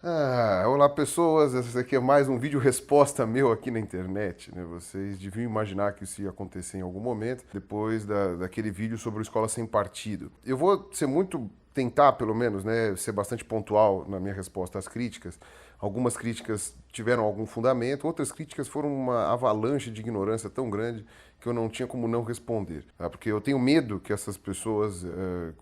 Olá pessoas, esse aqui é mais um vídeo resposta meu aqui na internet, né? Vocês deviam imaginar que isso ia acontecer em algum momento, depois daquele vídeo sobre o Escola Sem Partido. Eu vou ser tentar pelo menos, né, ser bastante pontual na minha resposta às críticas. Algumas críticas tiveram algum fundamento, outras críticas foram uma avalanche de ignorância tão grande que eu não tinha como não responder. Tá? Porque eu tenho medo que essas pessoas,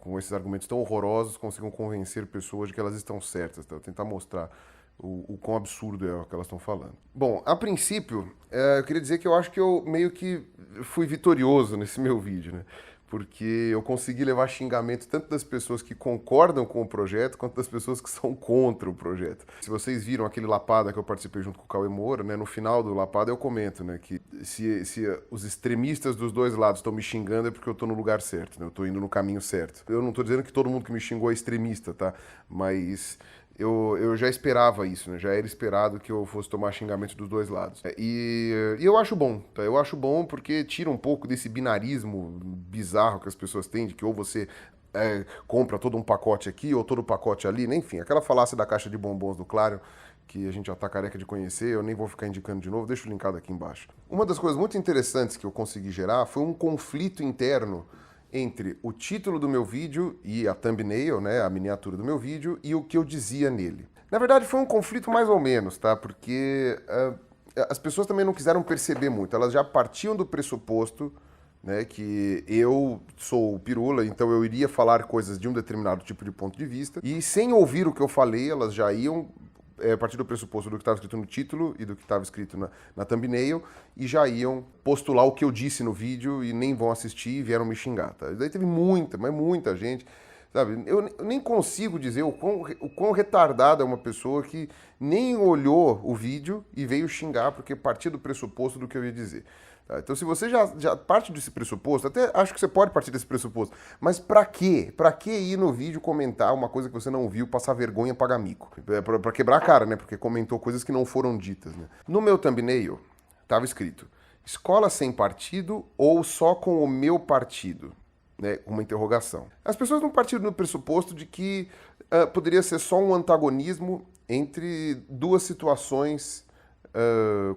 com esses argumentos tão horrorosos, consigam convencer pessoas de que elas estão certas. Tá? Eu tentar mostrar o quão absurdo é o que elas estão falando. Bom, a princípio, eu queria dizer que eu acho que eu meio que fui vitorioso nesse meu vídeo, né? Porque eu consegui levar xingamento tanto das pessoas que concordam com o projeto, quanto das pessoas que são contra o projeto. Se vocês viram aquele Lapada que eu participei junto com o Cauê Moura, né, no final do Lapada eu comento, né, que se os extremistas dos dois lados estão me xingando é porque eu estou no lugar certo, né, eu estou indo no caminho certo. Eu não estou dizendo que todo mundo que me xingou é extremista, tá? Mas eu já esperava isso, né? Já era esperado que eu fosse tomar xingamento dos dois lados. E eu acho bom, tá? Eu acho bom porque tira um pouco desse binarismo bizarro que as pessoas têm, de que ou você compra todo um pacote aqui ou todo um pacote ali, né? Enfim, aquela falácia da caixa de bombons do Clarion, que a gente já tá careca de conhecer, eu nem vou ficar indicando de novo, deixa o linkado aqui embaixo. Uma das coisas muito interessantes que eu consegui gerar foi um conflito interno entre o título do meu vídeo e a thumbnail, né, a miniatura do meu vídeo, e o que eu dizia nele. Na verdade, foi um conflito mais ou menos, tá? Porque as pessoas também não quiseram perceber muito. Elas já partiam do pressuposto, né, que eu sou o Pirula, então eu iria falar coisas de um determinado tipo de ponto de vista, e sem ouvir o que eu falei, elas já iam a partir do pressuposto do que estava escrito no título e do que estava escrito na thumbnail, e já iam postular o que eu disse no vídeo e nem vão assistir e vieram me xingar, tá? Daí teve muita, mas muita gente, sabe? Eu nem consigo dizer o quão retardada é uma pessoa que nem olhou o vídeo e veio xingar porque partia do pressuposto do que eu ia dizer. Então, se você já parte desse pressuposto, até acho que você pode partir desse pressuposto, mas pra quê? Pra que ir no vídeo comentar uma coisa que você não viu, passar vergonha, pagar mico? Pra quebrar a cara, né? Porque comentou coisas que não foram ditas, né? No meu thumbnail, tava escrito, escola sem partido ou só com o meu partido? Né? Uma interrogação. As pessoas não partiram do pressuposto de que poderia ser só um antagonismo entre duas situações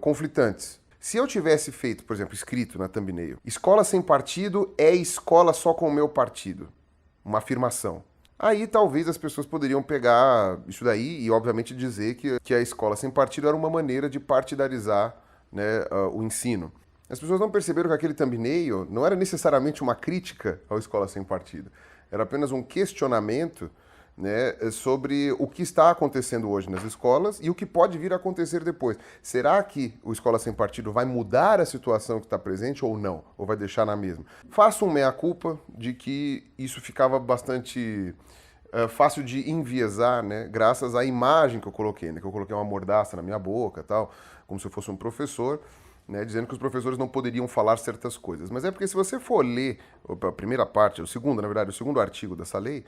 conflitantes. Se eu tivesse feito, por exemplo, escrito na thumbnail, escola sem partido é escola só com o meu partido. Uma afirmação. Aí talvez as pessoas poderiam pegar isso daí e, obviamente, dizer que a escola sem partido era uma maneira de partidarizar, né, o ensino. As pessoas não perceberam que aquele thumbnail não era necessariamente uma crítica à escola sem partido. Era apenas um questionamento, né, sobre o que está acontecendo hoje nas escolas e o que pode vir a acontecer depois. Será que o Escola Sem Partido vai mudar a situação que está presente ou não? Ou vai deixar na mesma? Faço um meia-culpa de que isso ficava bastante fácil de enviesar, né, graças à imagem que eu coloquei, né, que eu coloquei uma mordaça na minha boca, tal, como se eu fosse um professor, né, dizendo que os professores não poderiam falar certas coisas. Mas é porque se você for ler a primeira parte, o segundo, na verdade, o segundo artigo dessa lei,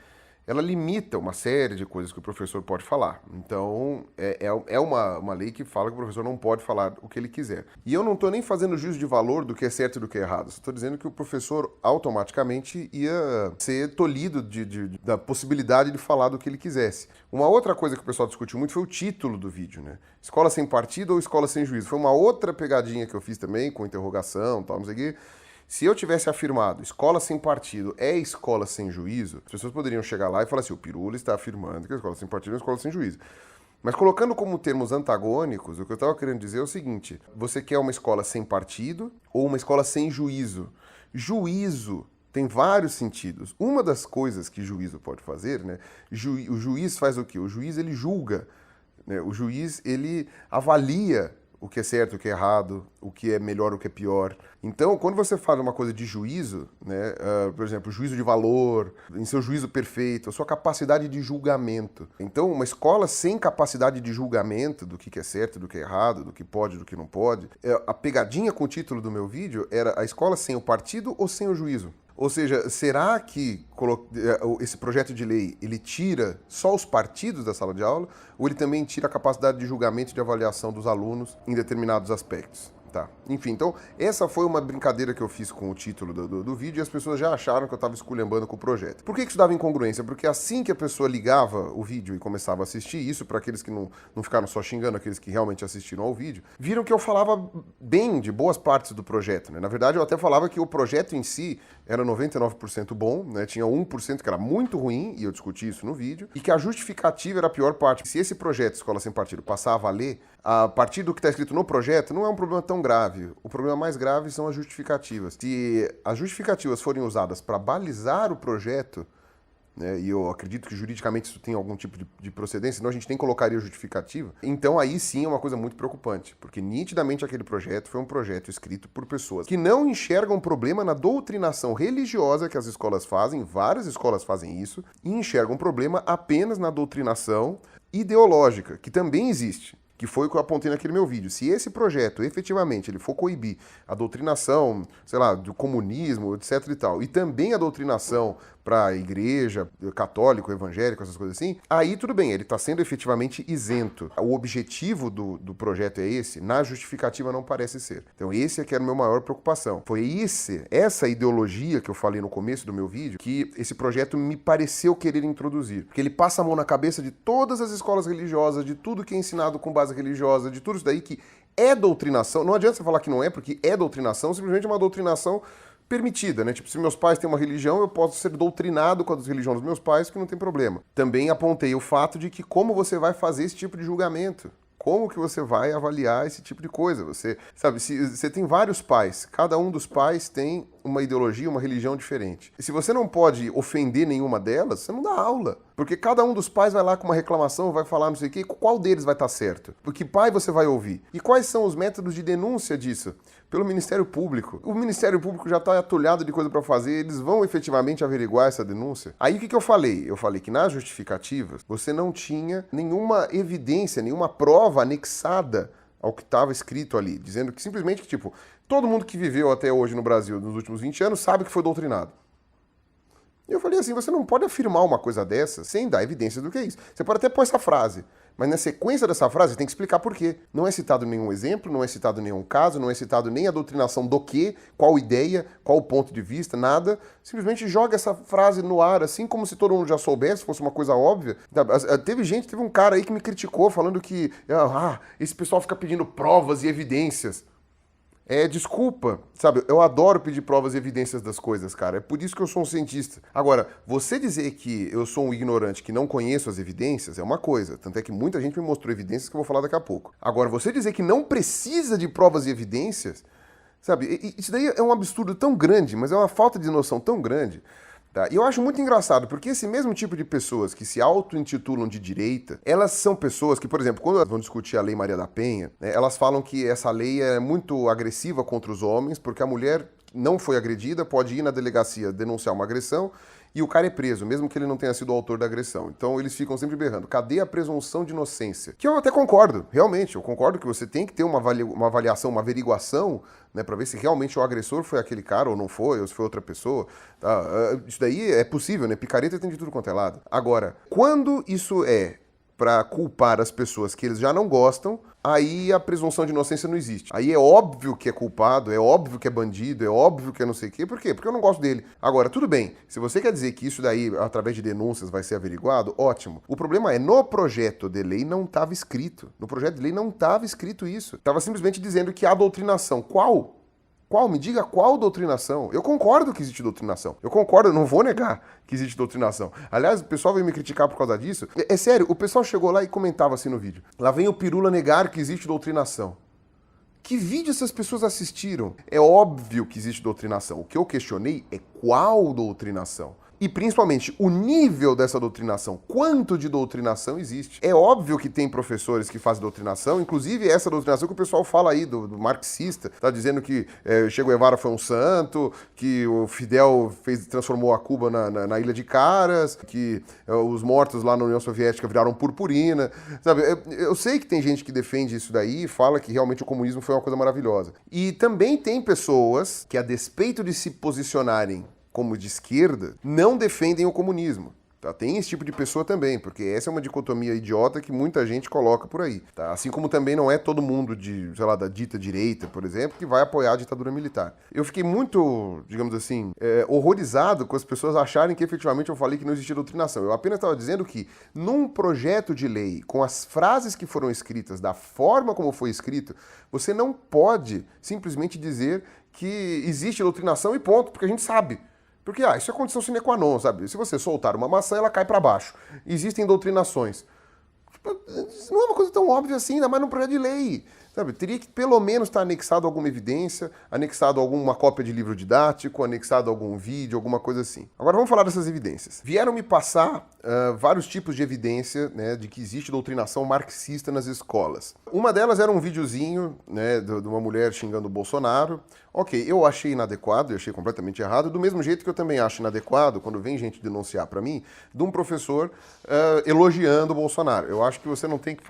ela limita uma série de coisas que o professor pode falar. Então, é uma lei que fala que o professor não pode falar o que ele quiser. E eu não estou nem fazendo juízo de valor do que é certo e do que é errado. Estou dizendo que o professor automaticamente ia ser tolhido da possibilidade de falar do que ele quisesse. Uma outra coisa que o pessoal discutiu muito foi o título do vídeo, né? Escola sem partido ou escola sem juízo? Foi uma outra pegadinha que eu fiz também, com interrogação, tal, não sei o quê. Se eu tivesse afirmado escola sem partido é escola sem juízo, as pessoas poderiam chegar lá e falar assim, o Pirula está afirmando que a escola sem partido é uma escola sem juízo. Mas colocando como termos antagônicos, o que eu estava querendo dizer é o seguinte, você quer uma escola sem partido ou uma escola sem juízo? Juízo tem vários sentidos. Uma das coisas que juízo pode fazer, né? O juiz faz o quê? O juiz, ele julga, né? O juiz, ele avalia o que é certo, o que é errado, o que é melhor, o que é pior. Então, quando você fala uma coisa de juízo, né, por exemplo, juízo de valor, em seu juízo perfeito, a sua capacidade de julgamento. Então, uma escola sem capacidade de julgamento do que é certo, do que é errado, do que pode, do que não pode, a pegadinha com o título do meu vídeo era a escola sem o partido ou sem o juízo? Ou seja, será que esse projeto de lei, ele tira só os partidos da sala de aula, ou ele também tira a capacidade de julgamento e de avaliação dos alunos em determinados aspectos? tá. Enfim, então essa foi uma brincadeira que eu fiz com o título do vídeo e as pessoas já acharam que eu estava esculhambando com o projeto. Por que isso dava incongruência? Porque assim que a pessoa ligava o vídeo e começava a assistir, isso para aqueles que não ficaram só xingando, aqueles que realmente assistiram ao vídeo, viram que eu falava bem de boas partes do projeto, né? Na verdade, eu até falava que o projeto em si era 99% bom, né? Tinha 1% que era muito ruim, e eu discuti isso no vídeo, e que a justificativa era a pior parte. Se esse projeto Escola Sem Partido passar a valer, a partir do que está escrito no projeto, não é um problema tão grave. O problema mais grave são as justificativas. Se as justificativas forem usadas para balizar o projeto, né, e eu acredito que juridicamente isso tem algum tipo de procedência, senão a gente nem colocaria justificativa, então aí sim é uma coisa muito preocupante, porque nitidamente aquele projeto foi um projeto escrito por pessoas que não enxergam problema na doutrinação religiosa que as escolas fazem, várias escolas fazem isso, e enxergam problema apenas na doutrinação ideológica, que também existe. Que foi o que eu apontei naquele meu vídeo. Se esse projeto, efetivamente, ele for coibir a doutrinação, sei lá, do comunismo, etc e tal, e também a doutrinação para a igreja, católico, evangélico, essas coisas assim, aí tudo bem, ele está sendo efetivamente isento. O objetivo do projeto é esse, na justificativa não parece ser. Então esse é que era a minha maior preocupação. Foi essa ideologia que eu falei no começo do meu vídeo, que esse projeto me pareceu querer introduzir. Porque ele passa a mão na cabeça de todas as escolas religiosas, de tudo que é ensinado com base religiosa, de tudo isso daí que é doutrinação. Não adianta você falar que não é, porque é doutrinação, simplesmente é uma doutrinação permitida, né? Tipo, se meus pais têm uma religião, eu posso ser doutrinado com a religião dos meus pais, que não tem problema. Também apontei o fato de que como você vai fazer esse tipo de julgamento? Como que você vai avaliar esse tipo de coisa? Você, sabe, se você tem vários pais, cada um dos pais tem uma ideologia, uma religião diferente. E se você não pode ofender nenhuma delas, você não dá aula. Porque cada um dos pais vai lá com uma reclamação, vai falar não sei o quê, qual deles vai estar certo? Porque pai você vai ouvir? E quais são os métodos de denúncia disso? Pelo Ministério Público. O Ministério Público já está atolhado de coisa para fazer, eles vão efetivamente averiguar essa denúncia? Aí o que eu falei? Eu falei que nas justificativas você não tinha nenhuma evidência, nenhuma prova anexada ao que estava escrito ali, dizendo que simplesmente que, tipo, todo mundo que viveu até hoje no Brasil nos últimos 20 anos sabe que foi doutrinado. E eu falei assim, você não pode afirmar uma coisa dessa sem dar evidências do que é isso. Você pode até pôr essa frase, mas na sequência dessa frase tem que explicar por quê. Não é citado nenhum exemplo, não é citado nenhum caso, não é citado nem a doutrinação do quê, qual ideia, qual ponto de vista, nada. Simplesmente joga essa frase no ar, assim como se todo mundo já soubesse, fosse uma coisa óbvia. Teve um cara aí que me criticou falando que esse pessoal fica pedindo provas e evidências. Desculpa, sabe, eu adoro pedir provas e evidências das coisas, cara, é por isso que eu sou um cientista. Agora, você dizer que eu sou um ignorante que não conheço as evidências é uma coisa, tanto é que muita gente me mostrou evidências que eu vou falar daqui a pouco. Agora, você dizer que não precisa de provas e evidências, sabe, isso daí é um absurdo tão grande, mas é uma falta de noção tão grande. Tá? E eu acho muito engraçado, porque esse mesmo tipo de pessoas que se auto-intitulam de direita, elas são pessoas que, por exemplo, quando elas vão discutir a Lei Maria da Penha, né, elas falam que essa lei é muito agressiva contra os homens, porque a mulher não foi agredida, pode ir na delegacia denunciar uma agressão, e o cara é preso, mesmo que ele não tenha sido o autor da agressão. Então eles ficam sempre berrando, cadê a presunção de inocência? Que eu até concordo, realmente, eu concordo que você tem que ter uma avaliação, uma averiguação, né, para ver se realmente o agressor foi aquele cara ou não foi, ou se foi outra pessoa. Tá? Isso daí é possível, né? Picareta tem de tudo quanto é lado. Agora, quando isso é para culpar as pessoas que eles já não gostam, aí a presunção de inocência não existe. Aí é óbvio que é culpado, é óbvio que é bandido, é óbvio que é não sei o quê. Por quê? Porque eu não gosto dele. Agora, tudo bem, se você quer dizer que isso daí, através de denúncias, vai ser averiguado, ótimo. O problema é, no projeto de lei não estava escrito. No projeto de lei não estava escrito isso. Estava simplesmente dizendo que a doutrinação, qual? Me diga qual doutrinação. Eu concordo que existe doutrinação. Eu concordo, eu não vou negar que existe doutrinação. Aliás, o pessoal veio me criticar por causa disso. É sério, o pessoal chegou lá e comentava assim no vídeo. Lá vem o Pirula negar que existe doutrinação. Que vídeo essas pessoas assistiram? É óbvio que existe doutrinação. O que eu questionei é qual doutrinação. E principalmente o nível dessa doutrinação, quanto de doutrinação existe. É óbvio que tem professores que fazem doutrinação, inclusive essa doutrinação que o pessoal fala aí, do marxista, tá dizendo que Che Guevara foi um santo, que o Fidel transformou a Cuba na Ilha de Caras, que os mortos lá na União Soviética viraram purpurina, sabe? Eu sei que tem gente que defende isso daí e fala que realmente o comunismo foi uma coisa maravilhosa. E também tem pessoas que, a despeito de se posicionarem como de esquerda, não defendem o comunismo. Tá? Tem esse tipo de pessoa também, porque essa é uma dicotomia idiota que muita gente coloca por aí. Tá? Assim como também não é todo mundo sei lá, da dita direita, por exemplo, que vai apoiar a ditadura militar. Eu fiquei muito, digamos assim, horrorizado com as pessoas acharem que efetivamente eu falei que não existia doutrinação. Eu apenas estava dizendo que num projeto de lei, com as frases que foram escritas, da forma como foi escrito, você não pode simplesmente dizer que existe doutrinação e ponto, porque a gente sabe. Porque, isso é condição sine qua non, sabe? Se você soltar uma maçã, ela cai para baixo. Existem doutrinações. Isso não é uma coisa tão óbvia assim, ainda mais num projeto de lei. Sabe? Teria que pelo menos estar anexado alguma evidência, anexado alguma cópia de livro didático, anexado algum vídeo, alguma coisa assim. Agora vamos falar dessas evidências. Vieram me passar vários tipos de evidência, né, de que existe doutrinação marxista nas escolas. Uma delas era um videozinho, né, de uma mulher xingando o Bolsonaro. Ok, eu achei inadequado, eu achei completamente errado, do mesmo jeito que eu também acho inadequado, quando vem gente denunciar para mim, de um professor elogiando o Bolsonaro. Eu acho que você não tem que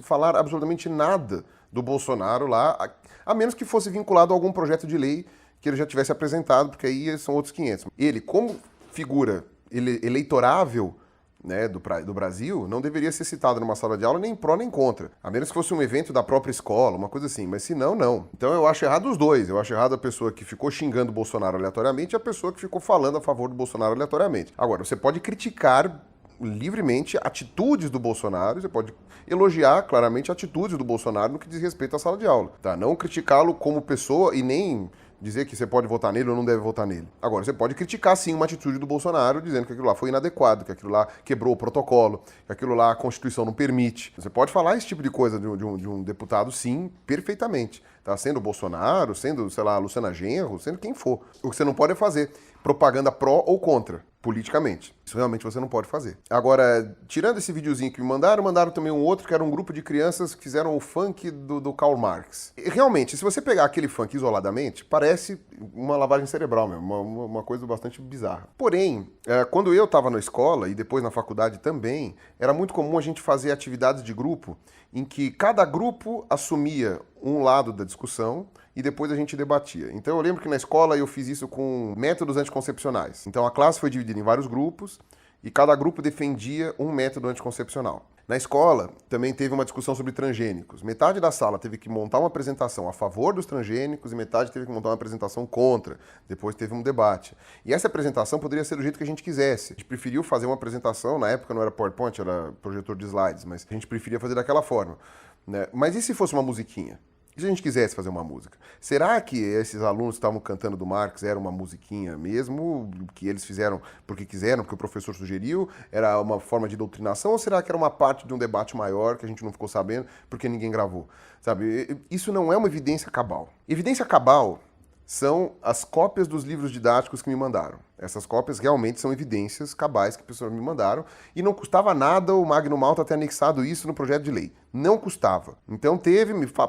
falar absolutamente nada do Bolsonaro lá, a menos que fosse vinculado a algum projeto de lei que ele já tivesse apresentado, porque aí são outros 500. Ele, como figura eleitorável, né, do Brasil, não deveria ser citado numa sala de aula nem pró nem contra. A menos que fosse um evento da própria escola, uma coisa assim. Mas se não, não. Então eu acho errado os dois. Eu acho errado a pessoa que ficou xingando o Bolsonaro aleatoriamente e a pessoa que ficou falando a favor do Bolsonaro aleatoriamente. Agora, você pode criticar livremente atitudes do Bolsonaro, você pode elogiar claramente atitudes do Bolsonaro no que diz respeito à sala de aula, tá? Não criticá-lo como pessoa e nem dizer que você pode votar nele ou não deve votar nele. Agora, você pode criticar sim uma atitude do Bolsonaro, dizendo que aquilo lá foi inadequado, que aquilo lá quebrou o protocolo, que aquilo lá a Constituição não permite. Você pode falar esse tipo de coisa de um deputado, sim, perfeitamente. Tá? Sendo o Bolsonaro, sendo, sei lá, a Luciana Genro, sendo quem for. O que você não pode é fazer propaganda pró ou contra, politicamente. Isso realmente você não pode fazer. Agora, tirando esse videozinho que me mandaram também um outro que era um grupo de crianças que fizeram o funk do Karl Marx. E, realmente, se você pegar aquele funk isoladamente, parece uma lavagem cerebral mesmo, uma coisa bastante bizarra. Porém, quando eu estava na escola e depois na faculdade também, era muito comum a gente fazer atividades de grupo em que cada grupo assumia um lado da discussão e depois a gente debatia. Então eu lembro que na escola eu fiz isso com métodos anticoncepcionais. Então a classe foi dividida em vários grupos e cada grupo defendia um método anticoncepcional. Na escola também teve uma discussão sobre transgênicos. Metade da sala teve que montar uma apresentação a favor dos transgênicos e metade teve que montar uma apresentação contra. Depois teve um debate. E essa apresentação poderia ser do jeito que a gente quisesse. A gente preferiu fazer uma apresentação, na época não era PowerPoint, era projetor de slides, mas a gente preferia fazer daquela forma, né? Mas e se fosse uma musiquinha? E se a gente quisesse fazer uma música? Será que esses alunos que estavam cantando do Marx era uma musiquinha mesmo, que eles fizeram porque quiseram, porque o professor sugeriu? Era uma forma de doutrinação? Ou será que era uma parte de um debate maior que a gente não ficou sabendo porque ninguém gravou? Sabe, isso não é uma evidência cabal. Evidência cabal são as cópias dos livros didáticos que me mandaram. Essas cópias realmente são evidências cabais que pessoas me mandaram e não custava nada o Magno Malta ter anexado isso no projeto de lei. Não custava. Então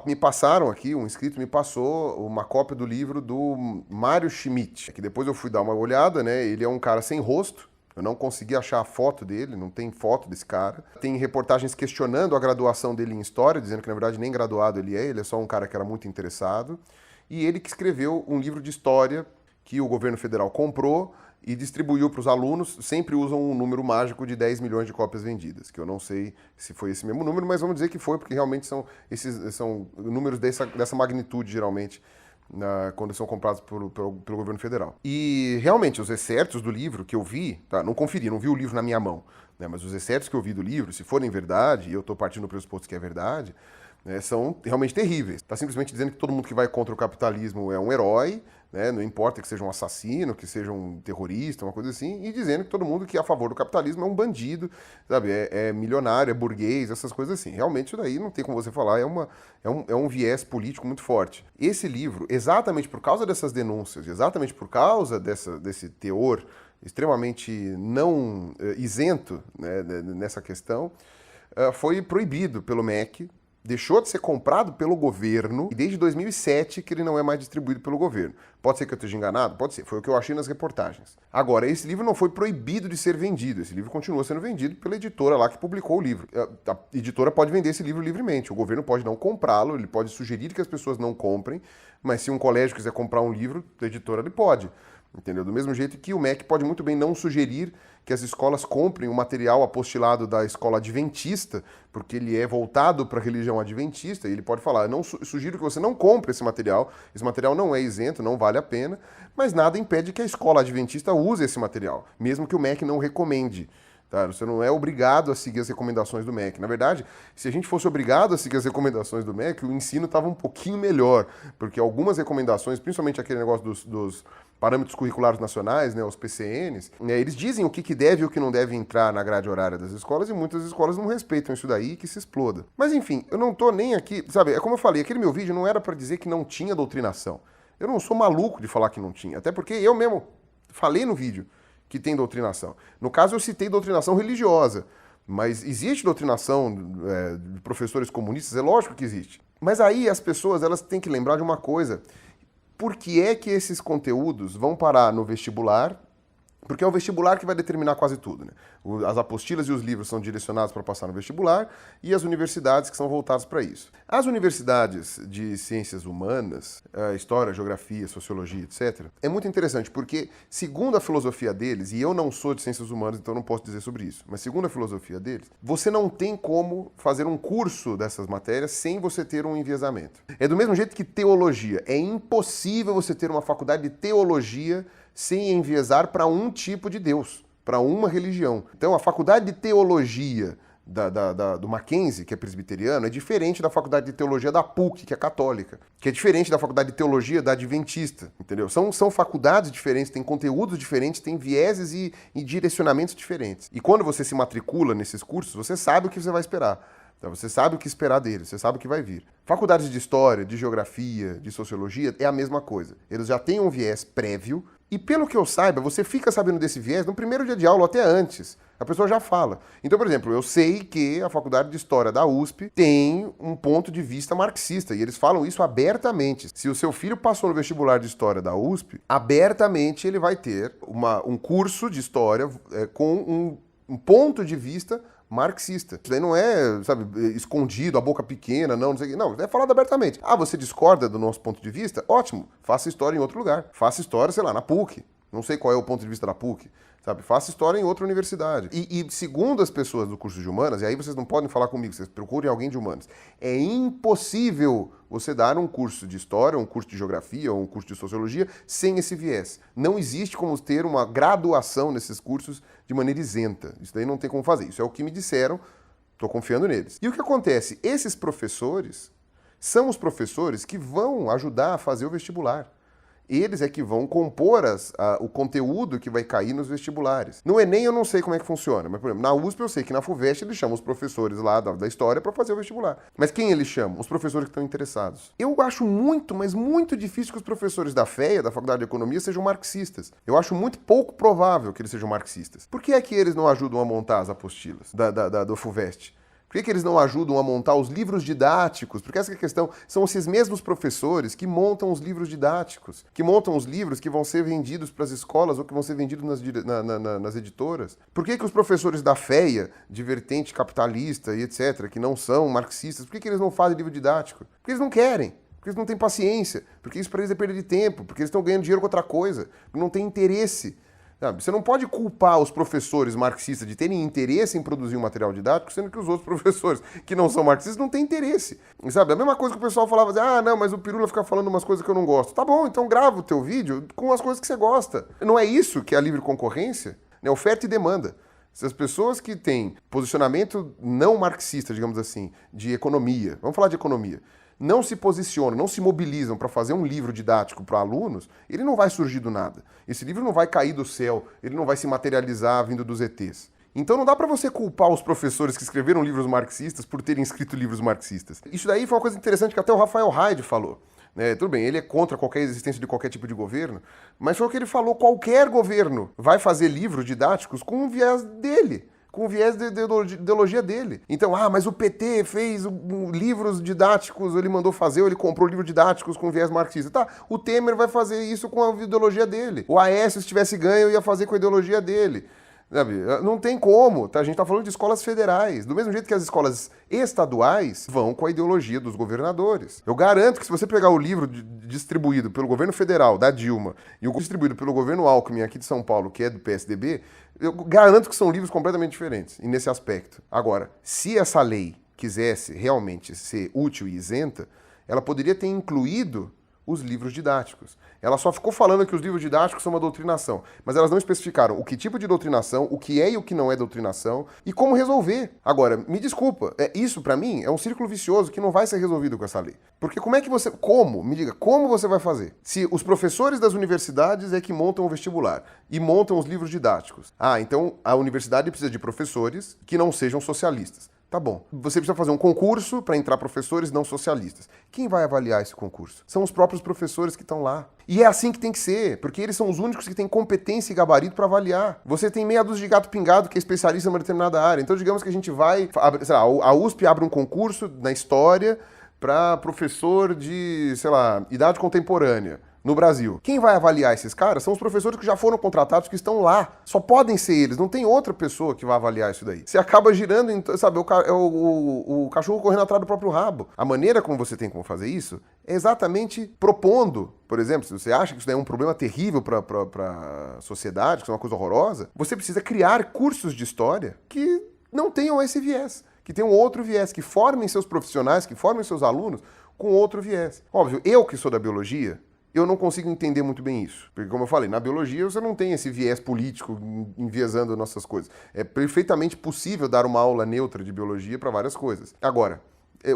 me passaram aqui, um inscrito me passou uma cópia do livro do Mário Schmidt, que depois eu fui dar uma olhada, né? Ele é um cara sem rosto. Eu não consegui achar a foto dele, não tem foto desse cara. Tem reportagens questionando a graduação dele em História, dizendo que na verdade nem graduado ele é só um cara que era muito interessado. E ele que escreveu um livro de história que o governo federal comprou e distribuiu para os alunos. Sempre usam um número mágico de 10 milhões de cópias vendidas, que eu não sei se foi esse mesmo número, mas vamos dizer que foi, porque realmente são números dessa magnitude, geralmente, quando são comprados pelo governo federal. E realmente, os excertos do livro que eu vi, tá, não conferi, não vi o livro na minha mão, né, mas os excertos que eu vi do livro, se forem verdade, e eu estou partindo do pressuposto que é verdade, são realmente terríveis. Está simplesmente dizendo que todo mundo que vai contra o capitalismo é um herói, né? Não importa que seja um assassino, que seja um terrorista, uma coisa assim, e dizendo que todo mundo que é a favor do capitalismo é um bandido, sabe? É milionário, é burguês, essas coisas assim. Realmente isso daí não tem como você falar, é um viés político muito forte. Esse livro, exatamente por causa dessas denúncias, exatamente por causa desse teor extremamente não isento, né, nessa questão, foi proibido pelo MEC. Deixou de ser comprado pelo governo e desde 2007 que ele não é mais distribuído pelo governo. Pode ser que eu esteja enganado? Pode ser. Foi o que eu achei nas reportagens. Agora, esse livro não foi proibido de ser vendido. Esse livro continua sendo vendido pela editora lá que publicou o livro. A editora pode vender esse livro livremente. O governo pode não comprá-lo, ele pode sugerir que as pessoas não comprem, mas se um colégio quiser comprar um livro da editora, ele pode. entendeu? Do mesmo jeito que o MEC pode muito bem não sugerir que as escolas comprem o material apostilado da escola adventista, porque ele é voltado para a religião adventista, e ele pode falar, não sugiro que você não compre esse material não é isento, não vale a pena, mas nada impede que a escola adventista use esse material, mesmo que o MEC não recomende. Tá? Você não é obrigado a seguir as recomendações do MEC. Na verdade, se a gente fosse obrigado a seguir as recomendações do MEC, o ensino estava um pouquinho melhor, porque algumas recomendações, principalmente aquele negócio dos parâmetros curriculares nacionais, né, os PCNs, né, eles dizem o que deve e o que não deve entrar na grade horária das escolas, e muitas escolas não respeitam isso daí e que se exploda. Mas enfim, eu não tô nem aqui, sabe, é como eu falei, aquele meu vídeo não era para dizer que não tinha doutrinação. Eu não sou maluco de falar que não tinha, até porque eu mesmo falei no vídeo que tem doutrinação. No caso, eu citei doutrinação religiosa, mas existe doutrinação de professores comunistas? É lógico que existe. Mas aí as pessoas elas têm que lembrar de uma coisa. Por que é que esses conteúdos vão parar no vestibular? Porque é o vestibular que vai determinar quase tudo, né? As apostilas e os livros são direcionados para passar no vestibular e as universidades que são voltadas para isso. As universidades de ciências humanas, história, geografia, sociologia, etc., é muito interessante porque, segundo a filosofia deles, e eu não sou de ciências humanas, então não posso dizer sobre isso, mas segundo a filosofia deles, você não tem como fazer um curso dessas matérias sem você ter um enviesamento. É do mesmo jeito que teologia. É impossível você ter uma faculdade de teologia sem enviesar para um tipo de Deus, para uma religião. Então, a faculdade de teologia do Mackenzie, que é presbiteriano, é diferente da faculdade de teologia da PUC, que é católica, que é diferente da faculdade de teologia da adventista, entendeu? São faculdades diferentes, têm conteúdos diferentes, têm vieses e direcionamentos diferentes. E quando você se matricula nesses cursos, você sabe o que você vai esperar. Você sabe o que esperar deles, você sabe o que vai vir. Faculdades de história, de geografia, de sociologia, é a mesma coisa. Eles já têm um viés prévio, e pelo que eu saiba, você fica sabendo desse viés no primeiro dia de aula, ou até antes. A pessoa já fala. Então, por exemplo, eu sei que a Faculdade de História da USP tem um ponto de vista marxista, e eles falam isso abertamente. Se o seu filho passou no vestibular de História da USP, abertamente ele vai ter um curso de História com um ponto de vista marxista. Isso daí não é, sabe, escondido, a boca pequena, não sei o quê. Não, é falado abertamente. Ah, você discorda do nosso ponto de vista? Ótimo, faça história em outro lugar. Faça história, sei lá, na PUC. Não sei qual é o ponto de vista da PUC. Sabe, faça história em outra universidade. E segundo as pessoas do curso de humanas, e aí vocês não podem falar comigo, vocês procurem alguém de humanas, é impossível você dar um curso de história, um curso de geografia ou um curso de sociologia sem esse viés. Não existe como ter uma graduação nesses cursos de maneira isenta. Isso daí não tem como fazer. Isso é o que me disseram, estou confiando neles. E o que acontece? Esses professores são os professores que vão ajudar a fazer o vestibular. Eles é que vão compor o conteúdo que vai cair nos vestibulares. No Enem eu não sei como é que funciona, mas, por exemplo, na USP eu sei que na FUVEST eles chamam os professores lá da história para fazer o vestibular. Mas quem eles chamam? Os professores que estão interessados. Eu acho muito, mas muito difícil que os professores da FEA, da Faculdade de Economia, sejam marxistas. Eu acho muito pouco provável que eles sejam marxistas. Por que é que eles não ajudam a montar as apostilas do FUVEST? Por que eles não ajudam a montar os livros didáticos? Porque essa é a questão. São esses mesmos professores que montam os livros didáticos, que montam os livros que vão ser vendidos para as escolas ou que vão ser vendidos nas editoras. Por que os professores da FEA, de vertente capitalista e etc., que não são marxistas, por que eles não fazem livro didático? Porque eles não querem. Porque eles não têm paciência. Porque isso para eles é perda de tempo. Porque eles estão ganhando dinheiro com outra coisa. Porque não tem interesse. Você não pode culpar os professores marxistas de terem interesse em produzir um material didático, sendo que os outros professores que não são marxistas não têm interesse. Sabe? A mesma coisa que o pessoal falava, não, mas o Pirula fica falando umas coisas que eu não gosto. Tá bom, então grava o teu vídeo com as coisas que você gosta. Não é isso que é a livre concorrência? É oferta e demanda. Se as pessoas que têm posicionamento não marxista, digamos assim, de economia, vamos falar de economia, não se posicionam, não se mobilizam para fazer um livro didático para alunos, ele não vai surgir do nada. Esse livro não vai cair do céu, ele não vai se materializar vindo dos ETs. Então não dá para você culpar os professores que escreveram livros marxistas por terem escrito livros marxistas. Isso daí foi uma coisa interessante que até o Rafael Haid falou. Tudo bem, ele é contra qualquer existência de qualquer tipo de governo, mas foi o que ele falou, qualquer governo vai fazer livros didáticos com o viés dele. Com o viés de ideologia dele. Então, mas o PT fez livros didáticos, ele mandou fazer, ou ele comprou livros didáticos com viés marxista. Tá, o Temer vai fazer isso com a ideologia dele. O Aécio, se tivesse ganho, ia fazer com a ideologia dele. Sabe? Não tem como, tá? A gente tá falando de escolas federais. Do mesmo jeito que as escolas estaduais vão com a ideologia dos governadores. Eu garanto que se você pegar o livro distribuído pelo governo federal, da Dilma, e o distribuído pelo governo Alckmin aqui de São Paulo, que é do PSDB, eu garanto que são livros completamente diferentes, e nesse aspecto. Agora, se essa lei quisesse realmente ser útil e isenta, ela poderia ter incluído os livros didáticos. Ela só ficou falando que os livros didáticos são uma doutrinação, mas elas não especificaram o que tipo de doutrinação, o que é e o que não é doutrinação e como resolver. Agora, me desculpa, isso pra mim é um círculo vicioso que não vai ser resolvido com essa lei. Porque como é que você... Me diga, como você vai fazer? Se os professores das universidades é que montam o vestibular e montam os livros didáticos. Então a universidade precisa de professores que não sejam socialistas. Tá bom. Você precisa fazer um concurso para entrar professores não socialistas. Quem vai avaliar esse concurso? São os próprios professores que estão lá. E é assim que tem que ser, porque eles são os únicos que têm competência e gabarito para avaliar. Você tem meia dúzia de gato pingado que é especialista em uma determinada área. Então, digamos que a gente vai... Sei lá, a USP abre um concurso na história para professor de, sei lá, idade contemporânea no Brasil. Quem vai avaliar esses caras são os professores que já foram contratados, que estão lá. Só podem ser eles, não tem outra pessoa que vai avaliar isso daí. Você acaba girando, sabe, o cachorro correndo atrás do próprio rabo. A maneira como você tem como fazer isso é exatamente propondo. Por exemplo, se você acha que isso daí é um problema terrível para a sociedade, que isso é uma coisa horrorosa, você precisa criar cursos de história que não tenham esse viés, que tenham outro viés, que formem seus profissionais, que formem seus alunos com outro viés. Óbvio, eu que sou da biologia, eu não consigo entender muito bem isso. Porque, como eu falei, na biologia você não tem esse viés político enviesando nossas coisas. É perfeitamente possível dar uma aula neutra de biologia para várias coisas. Agora,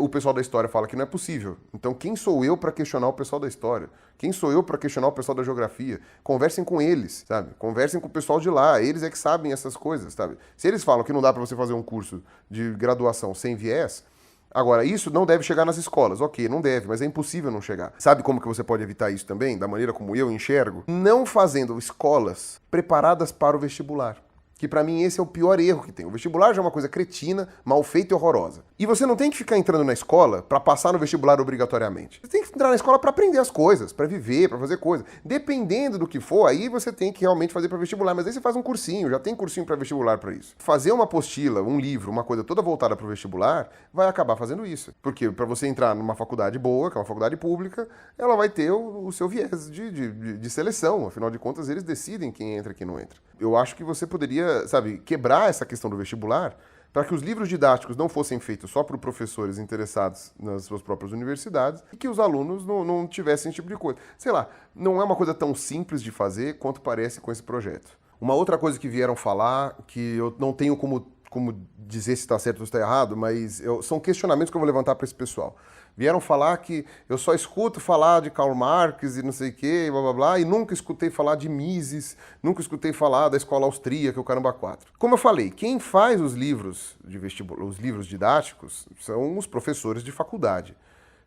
o pessoal da história fala que não é possível. Então, quem sou eu para questionar o pessoal da história? Quem sou eu para questionar o pessoal da geografia? Conversem com eles, sabe? Conversem com o pessoal de lá. Eles é que sabem essas coisas, sabe? Se eles falam que não dá para você fazer um curso de graduação sem viés... Agora, isso não deve chegar nas escolas. Ok, não deve, mas é impossível não chegar. Sabe como que você pode evitar isso também? Da maneira como eu enxergo? Não fazendo escolas preparadas para o vestibular. Que pra mim esse é o pior erro que tem. O vestibular já é uma coisa cretina, mal feita e horrorosa. E você não tem que ficar entrando na escola pra passar no vestibular obrigatoriamente. Você tem que entrar na escola pra aprender as coisas, pra viver, pra fazer coisas. Dependendo do que for, aí você tem que realmente fazer pra vestibular. Mas aí você faz um cursinho, já tem cursinho pra vestibular pra isso. Fazer uma apostila, um livro, uma coisa toda voltada pro vestibular, vai acabar fazendo isso. Porque pra você entrar numa faculdade boa, que é uma faculdade pública, ela vai ter o seu viés de seleção. Afinal de contas, eles decidem quem entra e quem não entra. Eu acho que você poderia, sabe, quebrar essa questão do vestibular para que os livros didáticos não fossem feitos só por professores interessados nas suas próprias universidades e que os alunos não tivessem esse tipo de coisa. Sei lá, não é uma coisa tão simples de fazer quanto parece com esse projeto. Uma outra coisa que vieram falar, que eu não tenho como dizer se está certo ou se está errado, mas são questionamentos que eu vou levantar para esse pessoal. Vieram falar que eu só escuto falar de Karl Marx e não sei o que, blá blá blá, e nunca escutei falar de Mises, nunca escutei falar da escola austríaca, o caramba 4. Como eu falei, quem faz os livros de vestibular, os livros didáticos, são os professores de faculdade.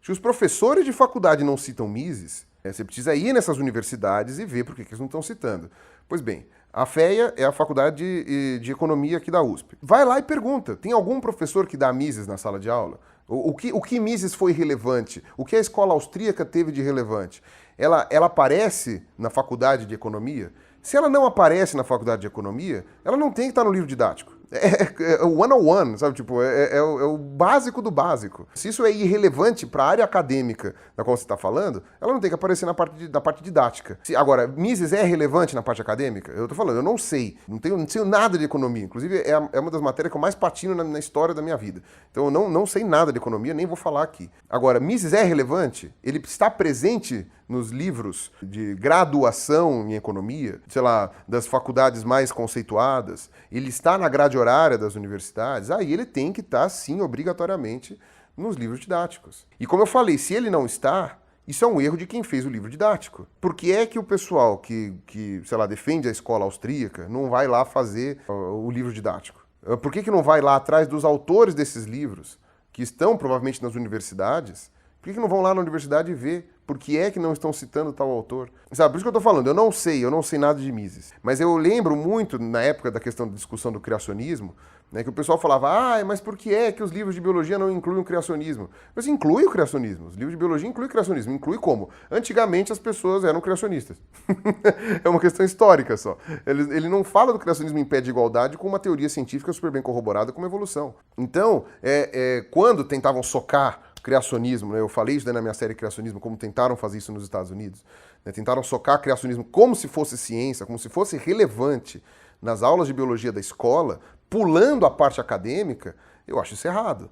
Se os professores de faculdade não citam Mises, você precisa ir nessas universidades e ver por que eles não estão citando. Pois bem, a FEA é a faculdade de economia aqui da USP. Vai lá e pergunta, tem algum professor que dá Mises na sala de aula? O que Mises foi relevante? O que a escola austríaca teve de relevante? Ela aparece na faculdade de economia? Se ela não aparece na faculdade de economia, ela não tem que estar no livro didático. É o 101, sabe? Tipo, é o básico do básico. Se isso é irrelevante para a área acadêmica da qual você está falando, ela não tem que aparecer na parte didática. Agora, Mises é relevante na parte acadêmica? Eu estou falando, eu não sei. Não sei nada de economia. Inclusive, é uma das matérias que eu mais patino na história da minha vida. Então, eu não sei nada de economia, nem vou falar aqui. Agora, Mises é relevante? Ele está presente nos livros de graduação em economia, sei lá, das faculdades mais conceituadas, ele está na grade horária das universidades, aí ele tem que estar, sim, obrigatoriamente nos livros didáticos. E como eu falei, se ele não está, isso é um erro de quem fez o livro didático. Por que é que o pessoal que sei lá, defende a escola austríaca não vai lá fazer o livro didático? Por que não vai lá atrás dos autores desses livros, que estão provavelmente nas universidades, Por que não vão lá na universidade e ver por que é que não estão citando tal autor? Sabe, por isso que eu tô falando, eu não sei nada de Mises. Mas eu lembro muito, na época da questão da discussão do criacionismo, né, que o pessoal falava, mas por que é que os livros de biologia não incluem o criacionismo? Mas inclui o criacionismo. Os livros de biologia incluem o criacionismo. Inclui como? Antigamente as pessoas eram criacionistas. É uma questão histórica só. Ele não fala do criacionismo em pé de igualdade com uma teoria científica super bem corroborada como evolução. Então, quando tentavam socar criacionismo, né? Eu falei isso na minha série Criacionismo, como tentaram fazer isso nos Estados Unidos, né? Tentaram socar criacionismo como se fosse ciência, como se fosse relevante nas aulas de biologia da escola, pulando a parte acadêmica. Eu acho isso errado.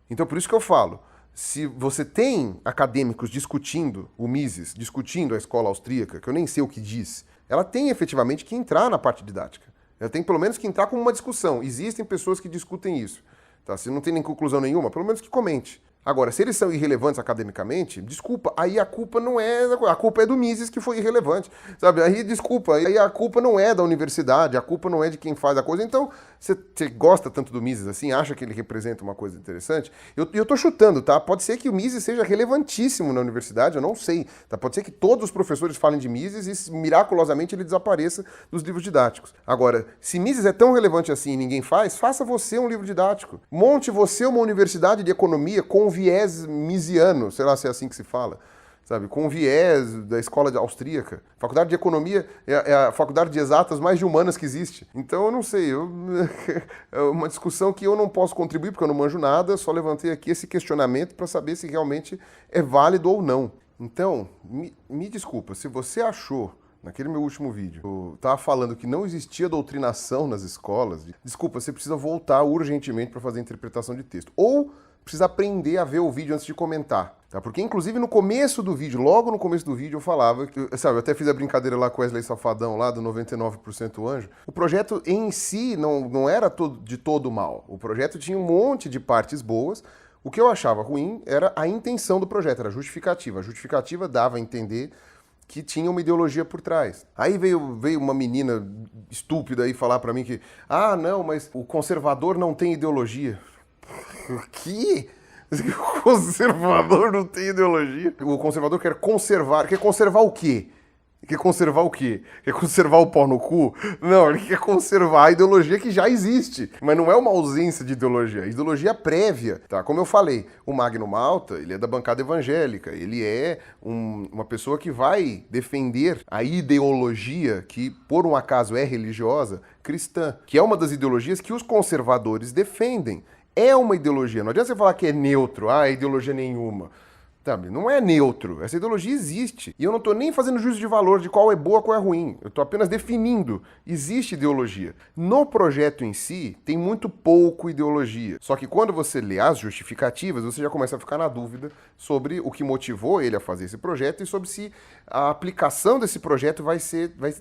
Então, por isso que eu falo, se você tem acadêmicos discutindo o Mises, discutindo a escola austríaca, que eu nem sei o que diz, ela tem efetivamente que entrar na parte didática. Ela tem pelo menos que entrar como uma discussão. Existem pessoas que discutem isso. Tá? Se não tem nem conclusão nenhuma, pelo menos que comente. Agora, se eles são irrelevantes academicamente, desculpa, aí a culpa não é... A culpa é do Mises que foi irrelevante, sabe? Aí, desculpa, aí a culpa não é da universidade, a culpa não é de quem faz a coisa. Então, você gosta tanto do Mises assim, acha que ele representa uma coisa interessante? Eu tô chutando, tá? Pode ser que o Mises seja relevantíssimo na universidade, eu não sei. Tá? Pode ser que todos os professores falem de Mises e miraculosamente ele desapareça dos livros didáticos. Agora, se Mises é tão relevante assim e ninguém faz, faça você um livro didático. Monte você uma universidade de economia com viés misiano, sei lá se é assim que se fala, sabe? Com viés da escola austríaca. Faculdade de Economia é a faculdade de exatas mais de humanas que existe. Então, eu não sei, é uma discussão que eu não posso contribuir porque eu não manjo nada, só levantei aqui esse questionamento para saber se realmente é válido ou não. Então, me desculpa, se você achou, naquele meu último vídeo, eu estava falando que não existia doutrinação nas escolas, desculpa, você precisa voltar urgentemente para fazer interpretação de texto. Ou precisa aprender a ver o vídeo antes de comentar, tá? Porque, inclusive, no começo do vídeo, logo no começo do vídeo, eu falava, sabe, eu até fiz a brincadeira lá com o Wesley Safadão, lá do 99% Anjo. O projeto em si não era de todo mal. O projeto tinha um monte de partes boas. O que eu achava ruim era a intenção do projeto, era a justificativa. A justificativa dava a entender que tinha uma ideologia por trás. Aí veio uma menina estúpida aí falar pra mim que, não, mas o conservador não tem ideologia. O quê? O conservador não tem ideologia? O conservador quer conservar. Quer conservar o quê? Quer conservar o quê? Quer conservar o pau no cu? Não, ele quer conservar a ideologia que já existe. Mas não é uma ausência de ideologia, é ideologia prévia. Tá? Como eu falei, o Magno Malta, ele é da bancada evangélica. Ele é uma pessoa que vai defender a ideologia que, por um acaso, é religiosa, cristã. Que é uma das ideologias que os conservadores defendem. É uma ideologia. Não adianta você falar que é neutro, é ideologia nenhuma. Sabe? Não é neutro. Essa ideologia existe. E eu não estou nem fazendo juízo de valor de qual é boa, qual é ruim. Eu estou apenas definindo. Existe ideologia. No projeto em si, tem muito pouco ideologia. Só que quando você lê as justificativas, você já começa a ficar na dúvida sobre o que motivou ele a fazer esse projeto e sobre se a aplicação desse projeto vai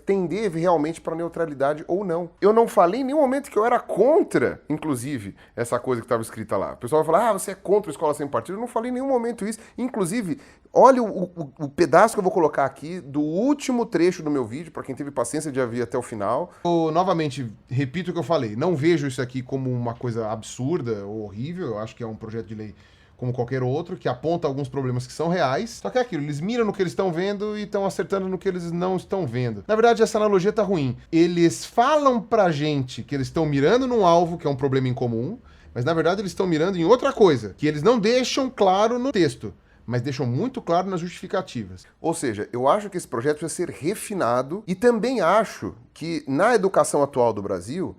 tender realmente para a neutralidade ou não. Eu não falei em nenhum momento que eu era contra, inclusive, essa coisa que estava escrita lá. O pessoal vai falar, você é contra a escola sem partido. Eu não falei em nenhum momento isso. Inclusive, olha o pedaço que eu vou colocar aqui do último trecho do meu vídeo, para quem teve paciência de ouvir até o final. Eu, novamente, repito o que eu falei, não vejo isso aqui como uma coisa absurda ou horrível, eu acho que é um projeto de lei como qualquer outro, que aponta alguns problemas que são reais, só que é aquilo, eles miram no que eles estão vendo e estão acertando no que eles não estão vendo. Na verdade, essa analogia tá ruim. Eles falam pra gente que eles estão mirando num alvo, que é um problema em comum, mas na verdade eles estão mirando em outra coisa, que eles não deixam claro no texto, mas deixam muito claro nas justificativas. Ou seja, eu acho que esse projeto precisa ser refinado e também acho que na educação atual do Brasil,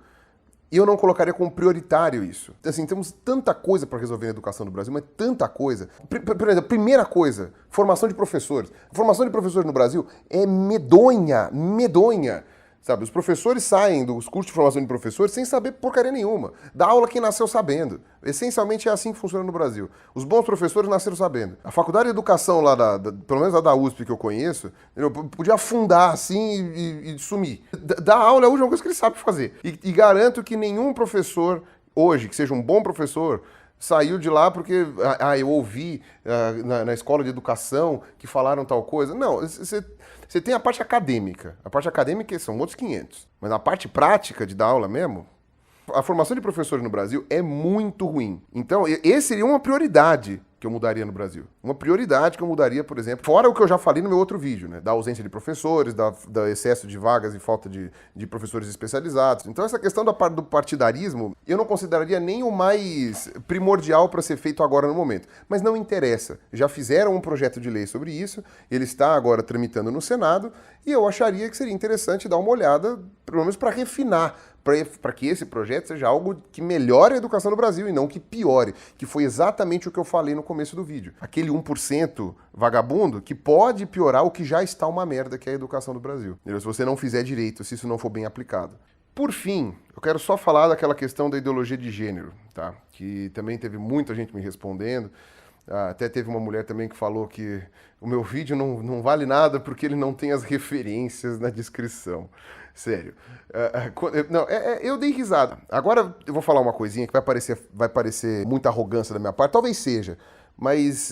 eu não colocaria como prioritário isso. Assim, temos tanta coisa para resolver na educação do Brasil, mas tanta coisa. Por exemplo, primeira coisa, formação de professores. A formação de professores no Brasil é medonha, medonha. Sabe, os professores saem dos cursos de formação de professores sem saber porcaria nenhuma. Dá aula quem nasceu sabendo. Essencialmente é assim que funciona no Brasil. Os bons professores nasceram sabendo. A faculdade de educação lá, pelo menos a da USP que eu conheço, podia afundar assim e sumir. Dar aula é a última coisa que eles sabem fazer. E garanto que nenhum professor hoje, que seja um bom professor, saiu de lá porque eu ouvi na escola de educação que falaram tal coisa. Não, você tem a parte acadêmica. A parte acadêmica são outros 500. Mas a parte prática de dar aula mesmo, A formação de professores no Brasil é muito ruim. Então, esse seria uma prioridade que eu mudaria no Brasil. Uma prioridade que eu mudaria, por exemplo, fora o que eu já falei no meu outro vídeo, né? Da ausência de professores, da excesso de vagas e falta de professores especializados. Então essa questão do partidarismo, eu não consideraria nem o mais primordial para ser feito agora no momento. Mas não interessa. Já fizeram um projeto de lei sobre isso, ele está agora tramitando no Senado, e eu acharia que seria interessante dar uma olhada, pelo menos para refinar, para que esse projeto seja algo que melhore a educação no Brasil e não que piore, que foi exatamente o que eu falei no começo do vídeo. Aquele 1% vagabundo que pode piorar o que já está uma merda, que é a educação do Brasil. Se você não fizer direito, se isso não for bem aplicado. Por fim, eu quero só falar daquela questão da ideologia de gênero, tá? Que também teve muita gente me respondendo. Até teve uma mulher também que falou que o meu vídeo não vale nada porque ele não tem as referências na descrição. Sério. Eu dei risada. Agora eu vou falar uma coisinha que vai parecer muita arrogância da minha parte. Talvez seja. Mas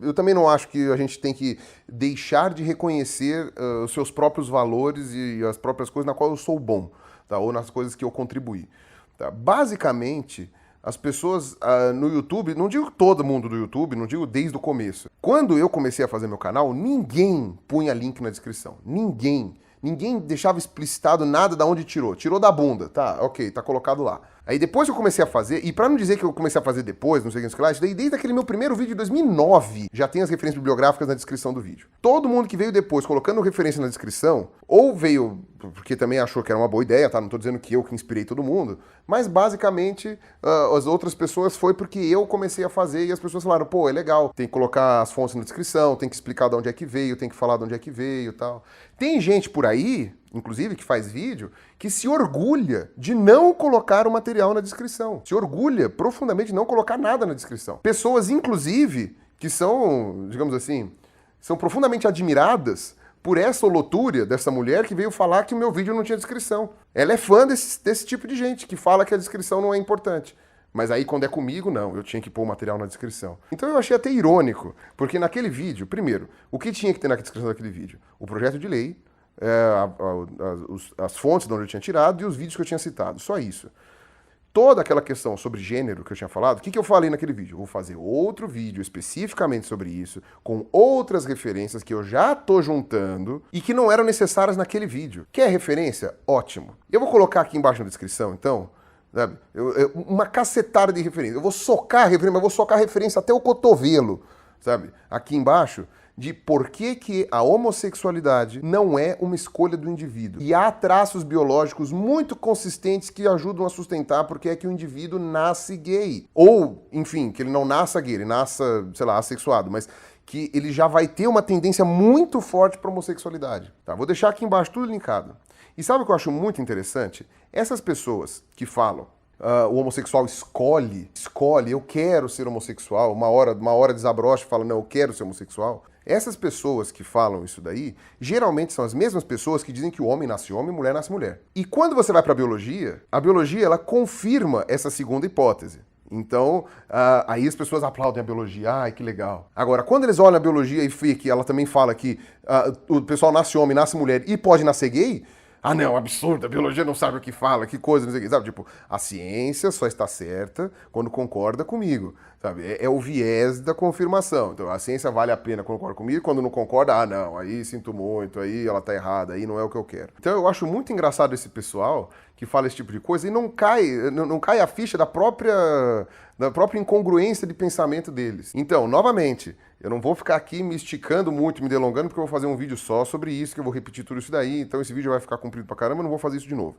eu também não acho que a gente tem que deixar de reconhecer os seus próprios valores e as próprias coisas na qual eu sou bom, tá? Ou nas coisas que eu contribuí. Tá? Basicamente, as pessoas no YouTube, não digo todo mundo do YouTube, não digo desde o começo. Quando eu comecei a fazer meu canal, ninguém punha link na descrição. Ninguém deixava explicitado nada de onde tirou. Tirou da bunda, tá, ok, tá colocado lá. Aí depois que eu comecei a fazer, e pra não dizer que eu comecei a fazer depois, não sei o que lá, desde aquele meu primeiro vídeo de 2009, já tem as referências bibliográficas na descrição do vídeo. Todo mundo que veio depois colocando referência na descrição, ou veio porque também achou que era uma boa ideia, tá? Não tô dizendo que eu que inspirei todo mundo, mas basicamente as outras pessoas foi porque eu comecei a fazer e as pessoas falaram, pô, é legal, tem que colocar as fontes na descrição, tem que explicar de onde é que veio, tem que falar de onde é que veio e tal. Tem gente por aí, inclusive, que faz vídeo, que se orgulha de não colocar o material na descrição. Se orgulha profundamente de não colocar nada na descrição. Pessoas, inclusive, que são, digamos assim, são profundamente admiradas por essa olotúria dessa mulher que veio falar que o meu vídeo não tinha descrição. Ela é fã desse tipo de gente, que fala que a descrição não é importante. Mas aí, quando é comigo, não, eu tinha que pôr o material na descrição. Então eu achei até irônico, porque naquele vídeo, primeiro, o que tinha que ter na descrição daquele vídeo? O projeto de lei, as fontes de onde eu tinha tirado e os vídeos que eu tinha citado, só isso. Toda aquela questão sobre gênero que eu tinha falado, o que eu falei naquele vídeo? Eu vou fazer outro vídeo especificamente sobre isso, com outras referências que eu já tô juntando e que não eram necessárias naquele vídeo. Quer referência? Ótimo. Eu vou colocar aqui embaixo na descrição, então, sabe, uma cacetada de referência. Eu vou socar a referência, mas vou socar a referência até o cotovelo, sabe? Aqui embaixo, de por que a homossexualidade não é uma escolha do indivíduo. E há traços biológicos muito consistentes que ajudam a sustentar porque é que o indivíduo nasce gay. Ou, enfim, que ele não nasça gay, ele nasça, sei lá, assexuado, mas que ele já vai ter uma tendência muito forte para homossexualidade. Tá? Vou deixar aqui embaixo tudo linkado. E sabe o que eu acho muito interessante? Essas pessoas que falam, o homossexual escolhe, eu quero ser homossexual, uma hora desabrocha e fala, não, eu quero ser homossexual. Essas pessoas que falam isso daí, geralmente são as mesmas pessoas que dizem que o homem nasce homem e a mulher nasce mulher. E quando você vai para a biologia ela confirma essa segunda hipótese. Então, aí as pessoas aplaudem a biologia, ai, que legal. Agora, quando eles olham a biologia e vê que ela também fala que o pessoal nasce homem, nasce mulher e pode nascer gay, ah, não, absurdo, a biologia não sabe o que fala, que coisa, não sei o que, sabe? Tipo, a ciência só está certa quando concorda comigo, sabe? É o viés da confirmação. Então, a ciência vale a pena quando concorda comigo, quando não concorda, ah, não, aí sinto muito, aí ela tá errada, aí não é o que eu quero. Então, eu acho muito engraçado esse pessoal que fala esse tipo de coisa e não cai a ficha da própria incongruência de pensamento deles. Então, novamente, eu não vou ficar aqui me esticando muito, me delongando, porque eu vou fazer um vídeo só sobre isso, que eu vou repetir tudo isso daí, então esse vídeo vai ficar comprido pra caramba, eu não vou fazer isso de novo.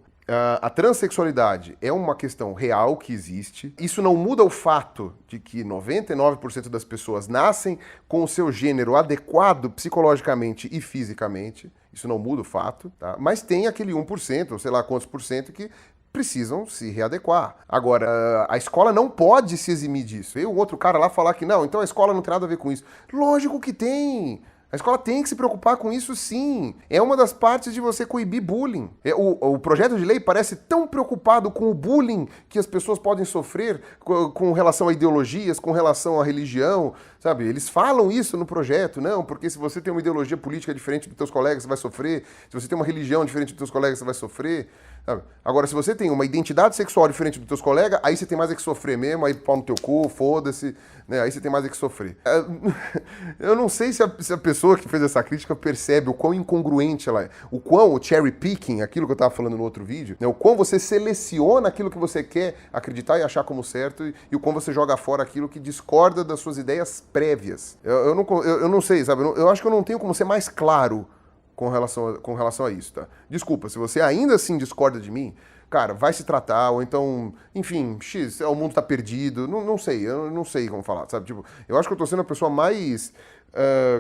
A transexualidade é uma questão real que existe. Isso não muda o fato de que 99% das pessoas nascem com o seu gênero adequado psicologicamente e fisicamente. Isso não muda o fato, tá? Mas tem aquele 1%, ou sei lá quantos por cento, que precisam se readequar. Agora, a escola não pode se eximir disso. E o outro cara lá falar que não, então a escola não tem nada a ver com isso. Lógico que tem! A escola tem que se preocupar com isso, sim. É uma das partes de você coibir bullying. O projeto de lei parece tão preocupado com o bullying que as pessoas podem sofrer com relação a ideologias, com relação à religião, sabe? Eles falam isso no projeto, não, porque se você tem uma ideologia política diferente dos teus colegas, você vai sofrer. Se você tem uma religião diferente dos teus colegas, você vai sofrer. Sabe? Agora, se você tem uma identidade sexual diferente dos teus colegas, aí você tem mais é que sofrer mesmo, aí pau no teu cu, foda-se, né? Aí você tem mais é que sofrer. Eu não sei se a pessoa que fez essa crítica percebe o quão incongruente ela é, o quão o cherry picking, aquilo que eu tava falando no outro vídeo, né? O quão você seleciona aquilo que você quer acreditar e achar como certo e o quão você joga fora aquilo que discorda das suas ideias prévias. Eu não sei, sabe? Eu acho que eu não tenho como ser mais claro com relação a isso, tá? Desculpa, se você ainda assim discorda de mim, cara, vai se tratar, ou então, enfim, o mundo tá perdido, não sei, eu não sei como falar, sabe? Tipo, eu acho que eu tô sendo a pessoa mais,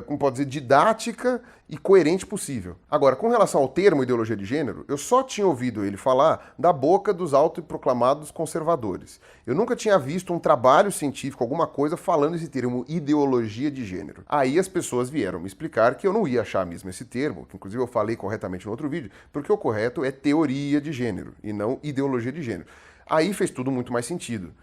como pode dizer, didática e coerente possível. Agora, com relação ao termo ideologia de gênero, eu só tinha ouvido ele falar da boca dos autoproclamados conservadores. Eu nunca tinha visto um trabalho científico, alguma coisa, falando esse termo ideologia de gênero. Aí as pessoas vieram me explicar que eu não ia achar mesmo esse termo, que inclusive eu falei corretamente no outro vídeo, porque o correto é teoria de gênero e não ideologia de gênero. Aí fez tudo muito mais sentido.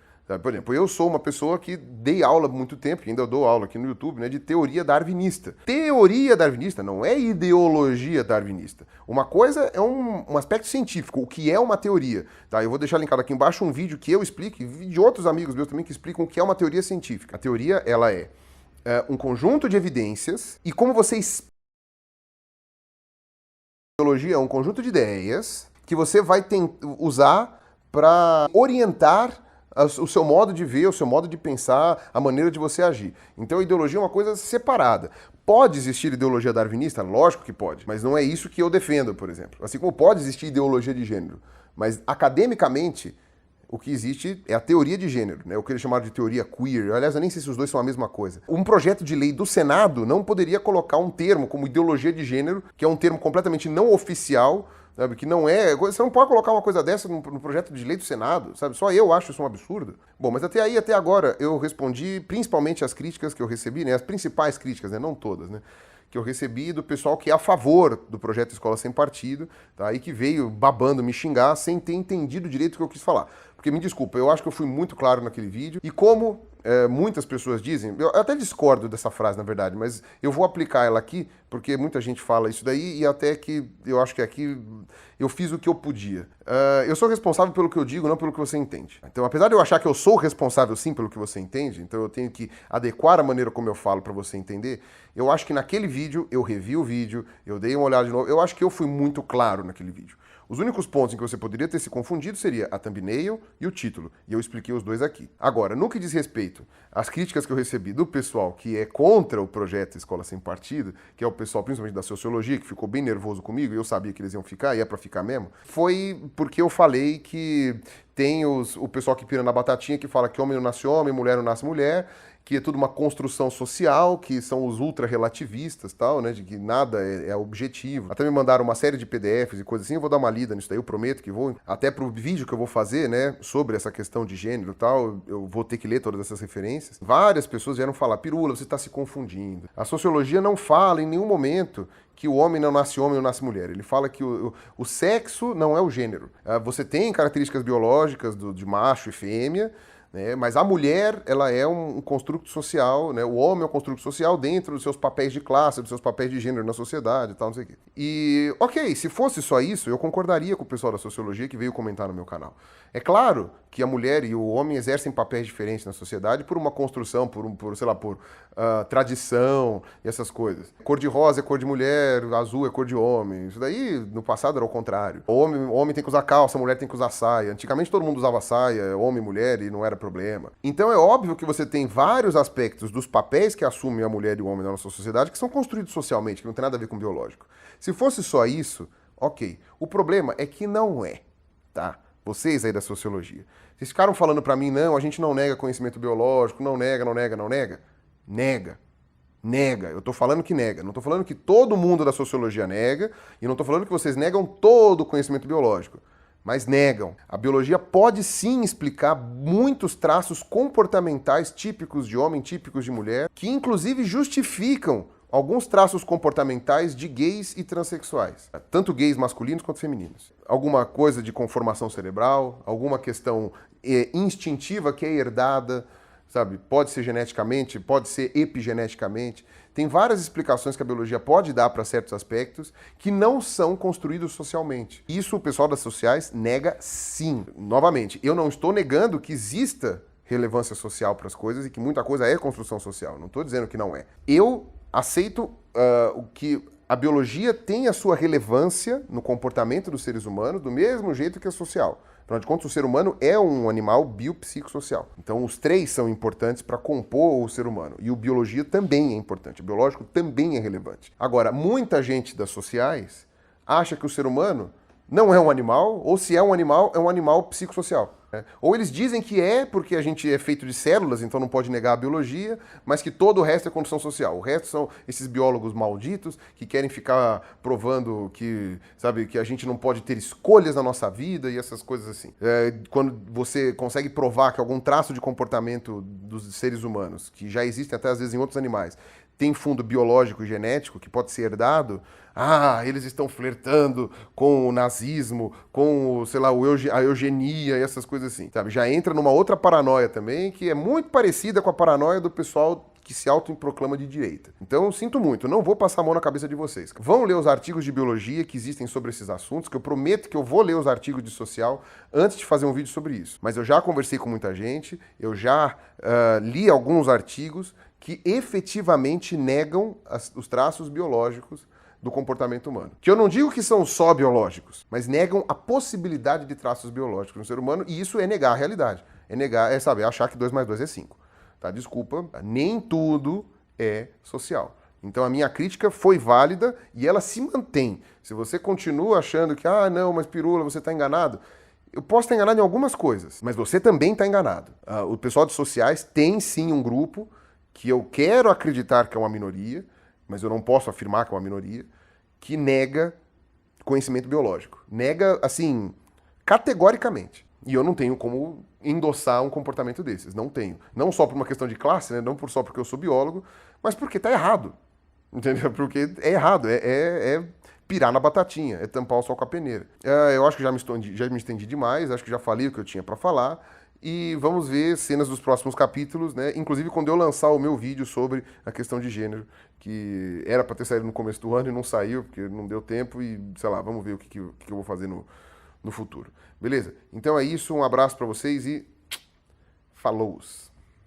Por exemplo, eu sou uma pessoa que dei aula há muito tempo, que ainda dou aula aqui no YouTube, né, de teoria darwinista. Teoria darwinista não é ideologia darwinista. Uma coisa é um aspecto científico, o que é uma teoria. Tá? Eu vou deixar linkado aqui embaixo um vídeo que eu explico, e de outros amigos meus também que explicam o que é uma teoria científica. A teoria, ela é um conjunto de evidências, e como você ideologia é um conjunto de ideias que você vai usar para orientar o seu modo de ver, o seu modo de pensar, a maneira de você agir. Então a ideologia é uma coisa separada. Pode existir ideologia darwinista? Lógico que pode, mas não é isso que eu defendo, por exemplo. Assim como pode existir ideologia de gênero. Mas academicamente, o que existe é a teoria de gênero, né? O que eles chamaram de teoria queer. Aliás, eu nem sei se os dois são a mesma coisa. Um projeto de lei do Senado não poderia colocar um termo como ideologia de gênero, que é um termo completamente não oficial, sabe? Que não é... Você não pode colocar uma coisa dessa no projeto de lei do Senado, sabe? Só eu acho isso um absurdo. Bom, mas até aí, até agora, eu respondi principalmente as críticas que eu recebi, né? As principais críticas, né? Não todas, né? Que eu recebi do pessoal que é a favor do projeto Escola Sem Partido, tá? E que veio babando me xingar sem ter entendido direito o que eu quis falar. Porque, me desculpa, eu acho que eu fui muito claro naquele vídeo. E como muitas pessoas dizem, eu até discordo dessa frase, na verdade, mas eu vou aplicar ela aqui, porque muita gente fala isso daí, e até que eu acho que aqui eu fiz o que eu podia. Eu sou responsável pelo que eu digo, não pelo que você entende. Então, apesar de eu achar que eu sou responsável sim pelo que você entende, então eu tenho que adequar a maneira como eu falo para você entender, eu acho que naquele vídeo, eu revi o vídeo, eu dei uma olhada de novo, eu acho que eu fui muito claro naquele vídeo. Os únicos pontos em que você poderia ter se confundido seria a thumbnail e o título, e eu expliquei os dois aqui. Agora, no que diz respeito às críticas que eu recebi do pessoal que é contra o projeto Escola Sem Partido, que é o pessoal principalmente da sociologia, que ficou bem nervoso comigo, e eu sabia que eles iam ficar, e é pra ficar mesmo, foi porque eu falei que tem o pessoal que pira na batatinha, que fala que homem não nasce homem, mulher não nasce mulher, que é tudo uma construção social, que são os ultra-relativistas, tal, né, de que nada é objetivo. Até me mandaram uma série de PDFs e coisas assim, eu vou dar uma lida nisso daí, eu prometo que vou. Até pro vídeo que eu vou fazer, né, sobre essa questão de gênero e tal, eu vou ter que ler todas essas referências. Várias pessoas vieram falar, Pirula, você está se confundindo. A sociologia não fala em nenhum momento que o homem não nasce homem ou nasce mulher. Ele fala que o sexo não é o gênero. Você tem características biológicas de macho e fêmea, né? Mas a mulher, ela é um construto social, né? O homem é um construto social dentro dos seus papéis de classe, dos seus papéis de gênero na sociedade e tal, não sei o quê. E, ok, se fosse só isso, eu concordaria com o pessoal da sociologia que veio comentar no meu canal. É claro que a mulher e o homem exercem papéis diferentes na sociedade por uma construção, sei lá, por tradição e essas coisas. Cor de rosa é cor de mulher, azul é cor de homem. Isso daí, no passado, era o contrário. O homem tem que usar calça, a mulher tem que usar saia. Antigamente todo mundo usava saia, homem e mulher, e não era problema. Então é óbvio que você tem vários aspectos dos papéis que assumem a mulher e o homem na nossa sociedade que são construídos socialmente, que não tem nada a ver com o biológico. Se fosse só isso, ok. O problema é que não é, tá? Vocês aí da sociologia. Vocês ficaram falando pra mim, não, a gente não nega conhecimento biológico, não nega, não nega, não nega. Nega. Nega. Eu tô falando que nega. Não tô falando que todo mundo da sociologia nega, e não tô falando que vocês negam todo o conhecimento biológico. Mas negam. A biologia pode sim explicar muitos traços comportamentais típicos de homem, típicos de mulher, que inclusive justificam alguns traços comportamentais de gays e transexuais, tanto gays masculinos quanto femininos. Alguma coisa de conformação cerebral, alguma questão instintiva que é herdada, sabe? Pode ser geneticamente, pode ser epigeneticamente. Tem várias explicações que a biologia pode dar para certos aspectos que não são construídos socialmente. Isso o pessoal das sociais nega sim. Novamente, eu não estou negando que exista relevância social para as coisas e que muita coisa é construção social. Não estou dizendo que não é. Eu aceito o que a biologia tem a sua relevância no comportamento dos seres humanos do mesmo jeito que a social. Afinal de contas, o ser humano é um animal biopsicossocial. Então, os três são importantes para compor o ser humano. E o biologia também é importante. O biológico também é relevante. Agora, muita gente das sociais acha que o ser humano não é um animal, ou se é um animal psicossocial. Ou eles dizem que é porque a gente é feito de células, então não pode negar a biologia, mas que todo o resto é construção social. O resto são esses biólogos malditos que querem ficar provando que, sabe, que a gente não pode ter escolhas na nossa vida e essas coisas assim. Quando você consegue provar que algum traço de comportamento dos seres humanos, que já existem até às vezes em outros animais, tem fundo biológico e genético que pode ser herdado, eles estão flertando com o nazismo, com, sei lá, a eugenia e essas coisas assim, sabe? Já entra numa outra paranoia também, que é muito parecida com a paranoia do pessoal que se autoproclama de direita. Então, sinto muito, não vou passar a mão na cabeça de vocês. Vão ler os artigos de biologia que existem sobre esses assuntos, que eu prometo que eu vou ler os artigos de social antes de fazer um vídeo sobre isso. Mas eu já conversei com muita gente, eu já li alguns artigos que efetivamente negam os traços biológicos do comportamento humano. Que eu não digo que são só biológicos, mas negam a possibilidade de traços biológicos no ser humano, e isso é negar a realidade. É achar que 2 mais 2 é 5. Tá? Desculpa, nem tudo é social. Então a minha crítica foi válida e ela se mantém. Se você continua achando que, não, mas Pirula, você está enganado, eu posso estar enganado em algumas coisas, mas você também está enganado. O pessoal de sociais tem sim um grupo que eu quero acreditar que é uma minoria, mas eu não posso afirmar que é uma minoria, que nega conhecimento biológico. Nega, assim, categoricamente. E eu não tenho como endossar um comportamento desses. Não tenho. Não só por uma questão de classe, né? Não só porque eu sou biólogo, mas porque tá errado. Entendeu? Porque é errado. É pirar na batatinha. É tampar o sol com a peneira. Eu acho que já me estendi demais. Acho que já falei o que eu tinha para falar. E vamos ver cenas dos próximos capítulos, né? Inclusive quando eu lançar o meu vídeo sobre a questão de gênero, que era para ter saído no começo do ano e não saiu, porque não deu tempo e, sei lá, vamos ver o que eu vou fazer no futuro. Beleza? Então é isso, um abraço para vocês e falou!